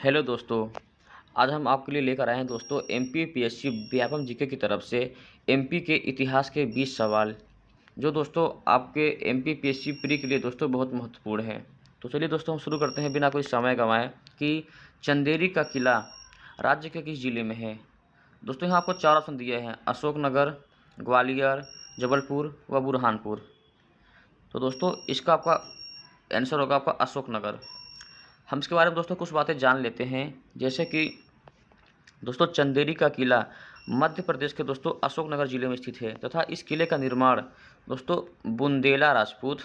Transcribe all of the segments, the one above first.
Hello दोस्तों। आज हम आपके लिए लेकर आए हैं दोस्तों एमपीपीएससी व्यापम जीके की तरफ से एमपी के इतिहास के 20 सवाल, जो दोस्तों आपके एमपीपीएससी प्री के लिए दोस्तों बहुत महत्वपूर्ण है। तो चलिए दोस्तों हम शुरू करते हैं बिना कोई समय गंवाए कि चंदेरी का किला राज्य के किस जिले में है। दोस्तों यहाँ आपको 4 ऑप्शन दिए हैं: अशोकनगर, ग्वालियर, जबलपुर व बुरहानपुर। तो दोस्तों इसका आपका आंसर होगा आपका अशोकनगर। हम इसके बारे में दोस्तों कुछ बातें जान लेते हैं, जैसे कि दोस्तों चंदेरी का किला मध्य प्रदेश के दोस्तों अशोकनगर जिले में स्थित है तथा इस किले का निर्माण दोस्तों बुंदेला राजपूत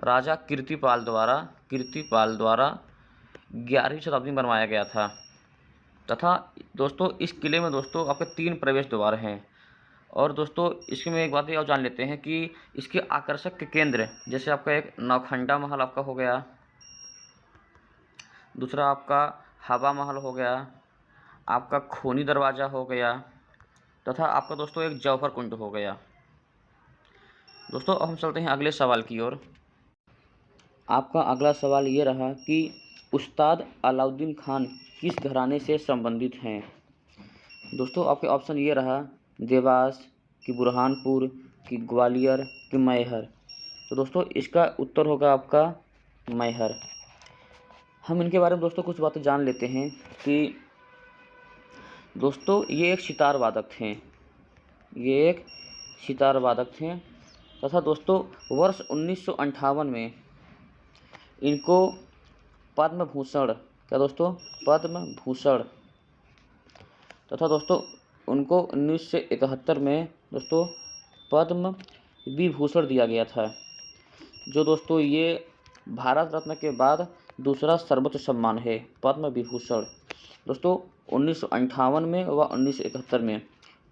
राजा कीर्तिपाल द्वारा 11वीं शताब्दी में बनवाया गया था। तथा दोस्तों इस किले में दोस्तों आपके 3 प्रवेश द्वार हैं। और दोस्तों इसमें एक बात और जान लेते हैं कि इसके आकर्षक के केंद्र, जैसे आपका एक नौखंडा महल आपका हो गया, दूसरा आपका हवा महल हो गया, आपका खूनी दरवाज़ा हो गया, तथा आपका दोस्तों एक जौहर कुंड हो गया। दोस्तों अब हम चलते हैं अगले सवाल की ओर। आपका अगला सवाल ये रहा कि उस्ताद अलाउद्दीन खान किस घराने से संबंधित हैं। दोस्तों आपके ऑप्शन ये रहा: देवास, कि बुरहानपुर, कि ग्वालियर, कि मैहर। तो दोस्तों इसका उत्तर होगा आपका मैहर। हम इनके बारे में दोस्तों कुछ बातें जान लेते हैं कि दोस्तों ये एक सितार वादक थे, तथा दोस्तों वर्ष 1958 में इनको पद्म भूषण तथा दोस्तों उनको 1971 में दोस्तों पद्म विभूषण दिया गया था, जो दोस्तों ये भारत रत्न के बाद दूसरा सर्वोच्च सम्मान है, पद्म विभूषण। दोस्तों 1958 में व 1971 में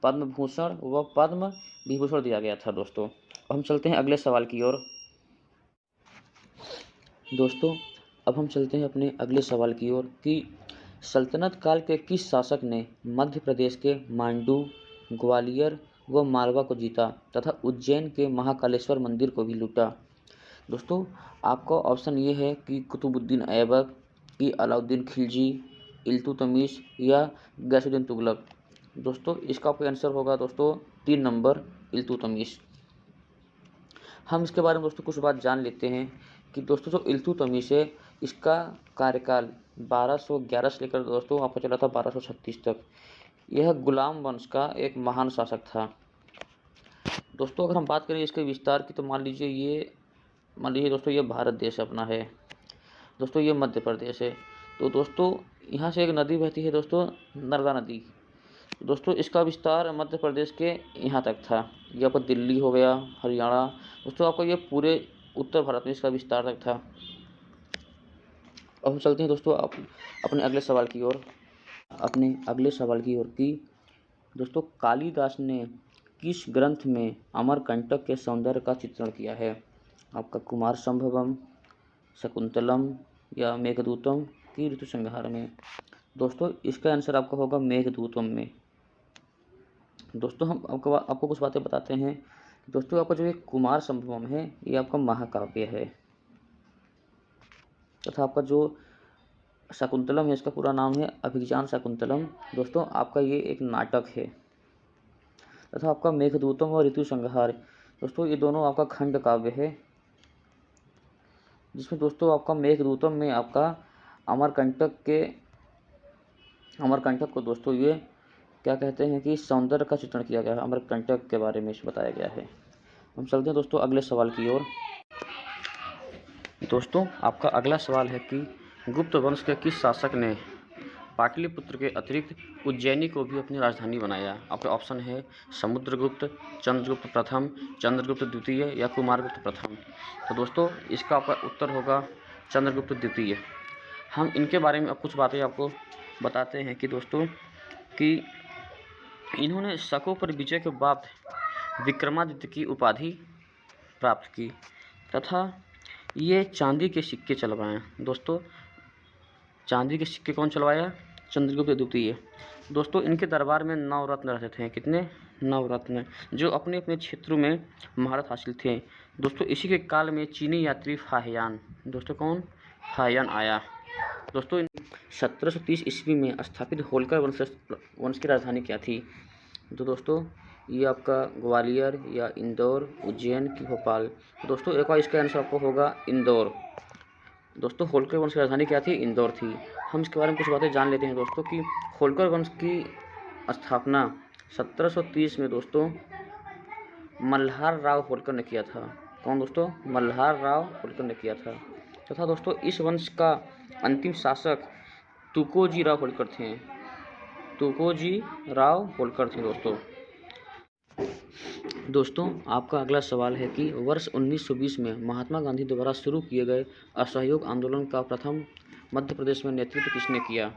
पद्म भूषण व पद्म विभूषण दिया गया था। दोस्तों हम चलते हैं अगले सवाल की ओर। दोस्तों अब हम चलते हैं अपने अगले सवाल की ओर कि सल्तनत काल के किस शासक ने मध्य प्रदेश के मांडू, ग्वालियर व मालवा को जीता तथा उज्जैन के महाकालेश्वर मंदिर को भी लूटा। दोस्तों आपका ऑप्शन ये है कि कुतुबुद्दीन ऐबक, कि अलाउद्दीन खिलजी, इल्तुतमिश या गैसुद्दीन तुगलक। दोस्तों इसका आपका आंसर होगा दोस्तों 3 नंबर, इल्तुतमिश। हम इसके बारे में दोस्तों कुछ बात जान लेते हैं कि दोस्तों जो इल्तुतमिश है इसका कार्यकाल 1211 से लेकर दोस्तों आपका चला था 1236 तक। यह गुलाम वंश का एक महान शासक था। दोस्तों अगर हम बात करें इसके विस्तार की, तो मान लीजिए दोस्तों ये भारत देश अपना है, दोस्तों ये मध्य प्रदेश है। तो दोस्तों यहाँ से एक नदी बहती है दोस्तों, नर्मदा नदी। दोस्तों इसका विस्तार मध्य प्रदेश के यहाँ तक था। ये आपका दिल्ली हो गया, हरियाणा, दोस्तों आपका ये पूरे उत्तर भारत में इसका विस्तार तक था। अब हम चलते हैं दोस्तों अपने अगले सवाल की ओर कि दोस्तों कालिदास ने किस ग्रंथ में अमरकंटक के सौंदर्य का चित्रण किया है। आपका कुमार संभवम, शकुंतलम या मेघदूतम की ऋतुसंहार में। दोस्तों इसका आंसर आपका होगा मेघदूतम में। दोस्तों हम आपको कुछ बातें बताते हैं। दोस्तों आपका जो ये कुमार संभवम है ये आपका महाकाव्य है, तथा आपका जो शकुंतलम है इसका पूरा नाम है अभिज्ञान शकुंतलम। दोस्तों आपका ये एक नाटक है। तथा आपका मेघदूतम और ऋतुसंहार, दोस्तों ये दोनों आपका खंड काव्य है, जिसमें दोस्तों आपका मेघदूतम में आपका अमरकंटक को दोस्तों ये क्या कहते हैं कि सौंदर्य का चित्रण किया गया है, अमरकंटक के बारे में बताया गया है। हम चलते हैं दोस्तों अगले सवाल की ओर। दोस्तों आपका अगला सवाल है कि गुप्त वंश के किस शासक ने पाटलिपुत्र के अतिरिक्त उज्जैनी को भी अपनी राजधानी बनाया। आपके ऑप्शन है समुद्रगुप्त, चंद्रगुप्त प्रथम, चंद्रगुप्त द्वितीय या कुमारगुप्त प्रथम। तो दोस्तों इसका आपका उत्तर होगा चंद्रगुप्त द्वितीय। हम इनके बारे में अब कुछ बातें आपको बताते हैं कि दोस्तों कि इन्होंने शकों पर विजय के बाद विक्रमादित्य की उपाधि प्राप्त की तथा ये चांदी के सिक्के चलवाए। दोस्तों चांदी के सिक्के कौन चलवाया? चंद्रगुप्त द्वितीय। दोस्तों इनके दरबार में 9 रत्न रहते थे। कितने? 9 रत्न, जो अपने अपने क्षेत्रों में महारत हासिल थे। दोस्तों इसी के काल में चीनी यात्री फाहियान, दोस्तों कौन? फाहियान आया। दोस्तों 1730 ईस्वी में स्थापित होलकर वंश की राजधानी क्या थी? तो दोस्तों ये आपका ग्वालियर या इंदौर, उज्जैन की भोपाल। तो दोस्तों एक बार इसका आंसर आपको होगा इंदौर। दोस्तों होलकर वंश की राजधानी क्या थी? इंदौर थी। हम इसके बारे में कुछ बातें जान लेते हैं दोस्तों कि होलकर वंश की स्थापना 1730 में दोस्तों मल्हार राव होलकर ने किया था। कौन दोस्तों? मल्हार राव होलकर ने किया था। तथा दोस्तों इस वंश का अंतिम शासक तुकोजी राव होलकर थे। तुकोजी राव होलकर थे दोस्तों आपका अगला सवाल है कि वर्ष 1920 में महात्मा गांधी द्वारा शुरू किए गए असहयोग आंदोलन का प्रथम मध्य प्रदेश में नेतृत्व किसने किया?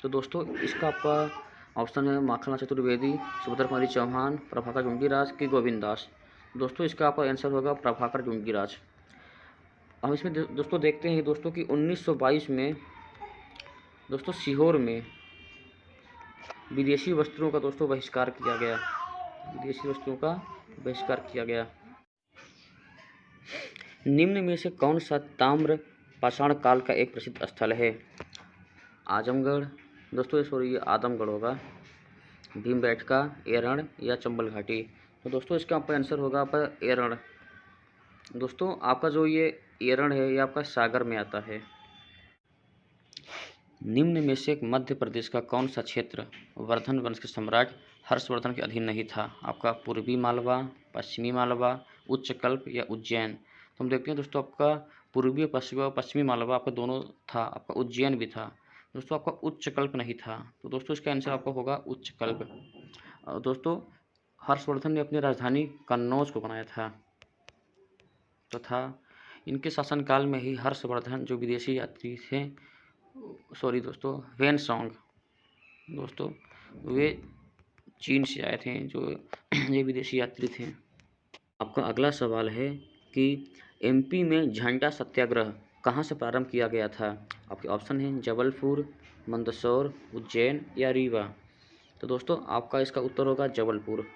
तो दोस्तों इसका आपका ऑप्शन है माखनलाल चतुर्वेदी, सुभद्रा कुमारी चौहान, प्रभाकर जुंगीराज की गोविंद दास। दोस्तों इसका आपका आंसर होगा प्रभाकर जुंगीराज। हम इसमें दोस्तों देखते हैं दोस्तों कि 1922 में दोस्तों सीहोर में विदेशी वस्त्रों का दोस्तों बहिष्कार किया गया। विदेशी वस्त्रों का बहिष्कार किया गया। निम्न में से कौन सा ताम्र पाषाण काल का एक प्रसिद्ध स्थल है? आजमगढ़, दोस्तों सॉरी ये आदमगढ़ होगा, भीमबेटका, एरण या चंबल घाटी। तो दोस्तों इसका आपका आंसर होगा आपका एरण। दोस्तों आपका जो ये एरण है ये आपका सागर में आता है। निम्न में से मध्य प्रदेश का कौन सा क्षेत्र वर्धन वंश के सम्राट हर्षवर्धन के अधीन नहीं था? आपका पूर्वी मालवा, पश्चिमी मालवा, उच्चकल्प या उज्जैन। तो हम देखते हैं दोस्तों आपका पूर्वी पश्चिमी मालवा आपका दोनों था, आपका उज्जैन भी था। दोस्तों आपका उच्चकल्प नहीं था। तो दोस्तों इसका आंसर आपका होगा उच्चकल्प। दोस्तों हर्षवर्धन ने अपनी राजधानी कन्नौज को बनाया था तथा इनके शासनकाल में ही हर्षवर्धन जो विदेशी यात्री थे सॉरी दोस्तों वेनसोंग दोस्तों वे चीन से आए थे, जो ये विदेशी यात्री थे। आपका अगला सवाल है कि एमपी में झंडा सत्याग्रह कहाँ से प्रारंभ किया गया था? आपके ऑप्शन हैं जबलपुर, मंदसौर, उज्जैन या रीवा। तो दोस्तों आपका इसका उत्तर होगा जबलपुर।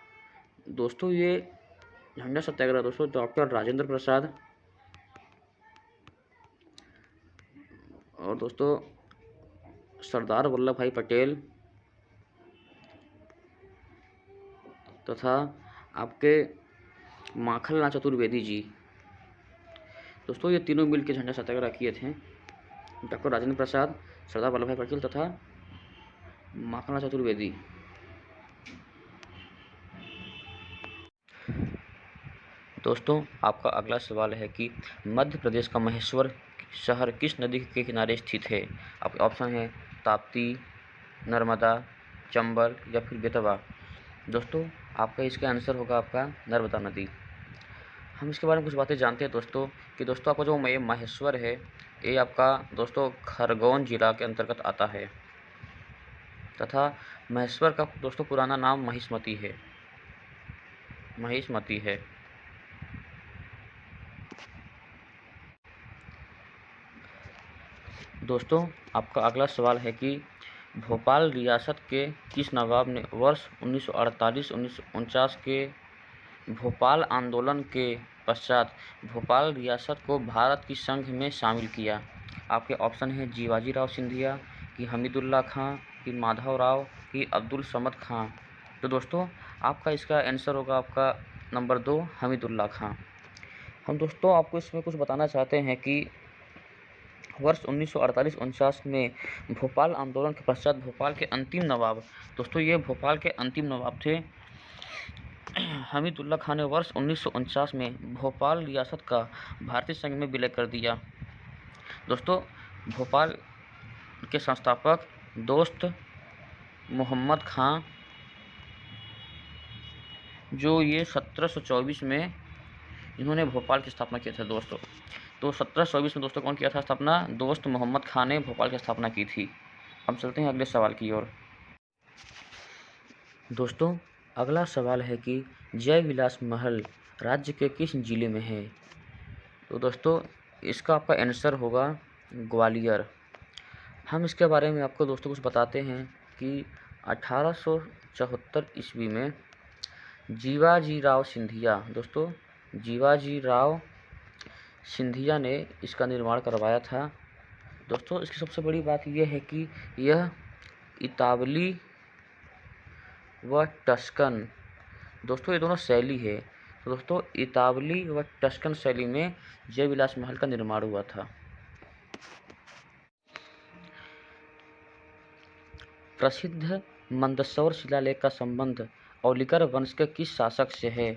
दोस्तों ये झंडा सत्याग्रह दोस्तों डॉक्टर राजेंद्र प्रसाद और दोस्तों सरदार वल्लभ भाई पटेल तथा आपके माखनलाल चतुर्वेदी जी, दोस्तों ये तीनों मिल के झंडा सत्याग्रह किए थे। डॉक्टर राजेंद्र प्रसाद, सरदार वल्लभ भाई पटेल तथा माखनलाल चतुर्वेदी। दोस्तों आपका अगला सवाल है कि मध्य प्रदेश का महेश्वर शहर किस नदी के किनारे स्थित है? आपके ऑप्शन है ताप्ती, नर्मदा, चंबल या फिर बेतवा। दोस्तों आपका इसका आंसर होगा आपका नर्मदा नदी। हम इसके बारे में कुछ बातें जानते हैं दोस्तों कि दोस्तों आपका जो ये महेश्वर है ये आपका दोस्तों खरगोन जिला के अंतर्गत आता है तथा महेश्वर का दोस्तों पुराना नाम महिष्मती है। दोस्तों आपका अगला सवाल है कि भोपाल रियासत के किस नवाब ने वर्ष 1948-1949 के भोपाल आंदोलन के पश्चात भोपाल रियासत को भारत की संघ में शामिल किया? आपके ऑप्शन हैं जीवाजी राव सिंधिया, कि हमीदुल्ला खां, कि माधव राव, कि अब्दुल समद खां। तो दोस्तों आपका इसका आंसर होगा आपका नंबर 2 हमीदुल्ला खां। हम दोस्तों आपको इसमें कुछ बताना चाहते हैं कि वर्ष 1948-49 में भोपाल आंदोलन के पश्चात भोपाल के अंतिम नवाब, दोस्तों ये भोपाल के अंतिम नवाब थे हमीदुल्ला खां ने वर्ष 1949 में भोपाल रियासत का भारतीय संघ में विलय कर दिया। दोस्तों भोपाल के संस्थापक दोस्त मोहम्मद खां जो ये 1724 में इन्होंने भोपाल की स्थापना की थी दोस्तों। तो 1724 में दोस्तों कौन किया था स्थापना? दोस्त मोहम्मद खां ने भोपाल की स्थापना की थी। अब चलते हैं अगले सवाल की ओर। दोस्तों अगला सवाल है कि जय विलास महल राज्य के किस जिले में है? तो दोस्तों इसका आपका आंसर होगा ग्वालियर। हम इसके बारे में आपको दोस्तों कुछ बताते हैं कि 1874 ईस्वी में जीवाजी राव सिंधिया, दोस्तों जीवाजी राव सिंधिया ने इसका निर्माण करवाया था। दोस्तों इसकी सबसे बड़ी बात यह है कि यह इतावली व टस्कन, दोस्तों ये दोनों शैली है। तो दोस्तों इतावली व टस्कन शैली में जय विलास महल का निर्माण हुआ था। प्रसिद्ध मंदसौर शिलालेख का संबंध औलिकर वंश के किस शासक से है?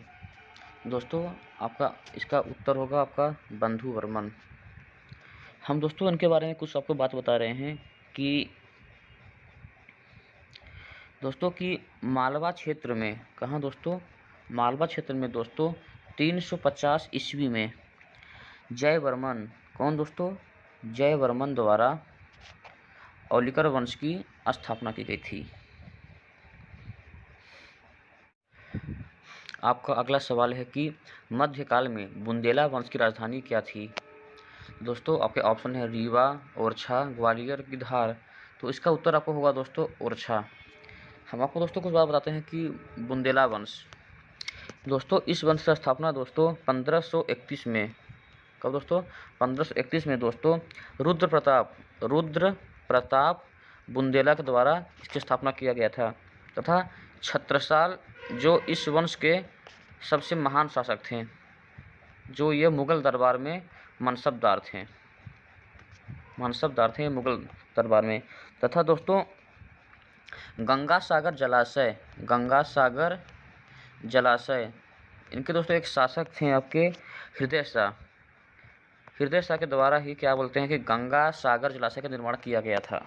दोस्तों आपका इसका उत्तर होगा आपका बंधु वर्मन। हम दोस्तों इनके बारे में कुछ आपको बात बता रहे हैं कि दोस्तों कि मालवा क्षेत्र में, कहाँ दोस्तों, मालवा क्षेत्र में दोस्तों 350 ईस्वी में जयवर्मन, कौन दोस्तों, जयवर्मन द्वारा औलिकर वंश की स्थापना की गई थी। आपका अगला सवाल है कि मध्यकाल में बुंदेला वंश की राजधानी क्या थी? दोस्तों आपके ऑप्शन है रीवा, ओरछा, ग्वालियर की धार। तो इसका उत्तर आपको होगा दोस्तों ओरछा। हम आपको दोस्तों कुछ बात बताते हैं कि बुंदेला वंश, दोस्तों इस वंश की स्थापना दोस्तों 1531 में, कब दोस्तों, 1531 में दोस्तों रुद्र प्रताप बुंदेला के द्वारा इसकी स्थापना किया गया था तथा छत्रसाल जो इस वंश के सबसे महान शासक थे, जो ये मुगल दरबार में मनसबदार थे मुगल दरबार में। तथा दोस्तों गंगा सागर जलाशय इनके दोस्तों एक शासक थे आपके हृदय शाह के द्वारा ही क्या बोलते हैं कि गंगा सागर जलाशय का निर्माण किया गया था।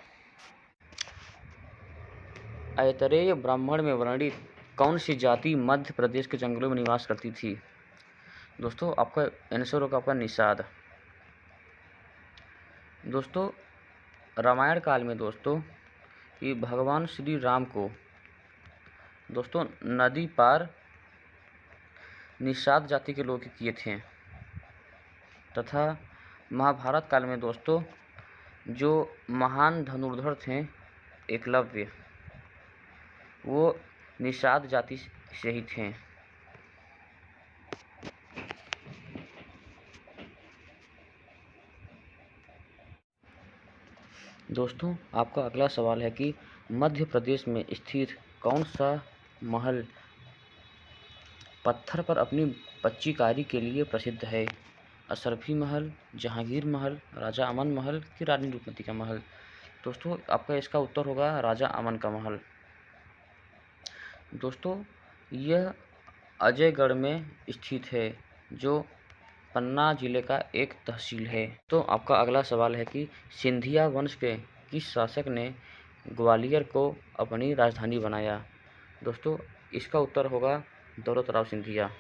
ऐतरेय ब्राह्मण में वर्णित कौन सी जाति मध्य प्रदेश के जंगलों में निवास करती थी? दोस्तों आपका आंसर होगा आपका निषाद। दोस्तों रामायण काल में दोस्तों कि भगवान श्री राम को दोस्तों नदी पार निषाद जाति के लोग किए थे तथा महाभारत काल में दोस्तों जो महान धनुर्धर थे एकलव्य, वो निषाद जाति से ही थे। दोस्तों आपका अगला सवाल है कि मध्य प्रदेश में स्थित कौन सा महल पत्थर पर अपनी पच्चीकारी के लिए प्रसिद्ध है? अशरफी महल, जहांगीर महल, राजा अमन महल कि रानी रूपमती का महल? दोस्तों आपका इसका उत्तर होगा राजा अमन का महल। दोस्तों यह अजयगढ़ में स्थित है जो पन्ना जिले का एक तहसील है। तो आपका अगला सवाल है कि सिंधिया वंश के किस शासक ने ग्वालियर को अपनी राजधानी बनाया? दोस्तों इसका उत्तर होगा दौलत राव सिंधिया।